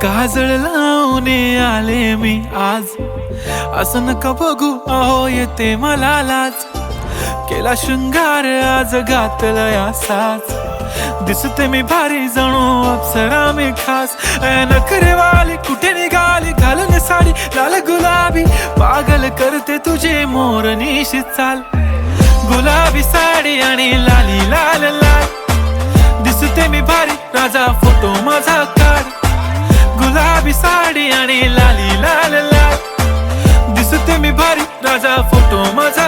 काजळ लावून आले मी आज, असं नका बघू अहो येते मला लाज. केला शृंगार आज घातला या साज, दिसते मी भारी जणू अप्सरा मी खास. नखरेवाली कुठे निघाली घालून साडी लाल गुलाबी, पागल करते तुझे मोरनीशी चाल. गुलाबी साडी आणि लाली लाल लाल, दिसते मी भारी राजा फोटो माझा काढ. गुलाबी साडी आणि लाली लाल लाल, दिसते मी भारी राजा फोटो माझा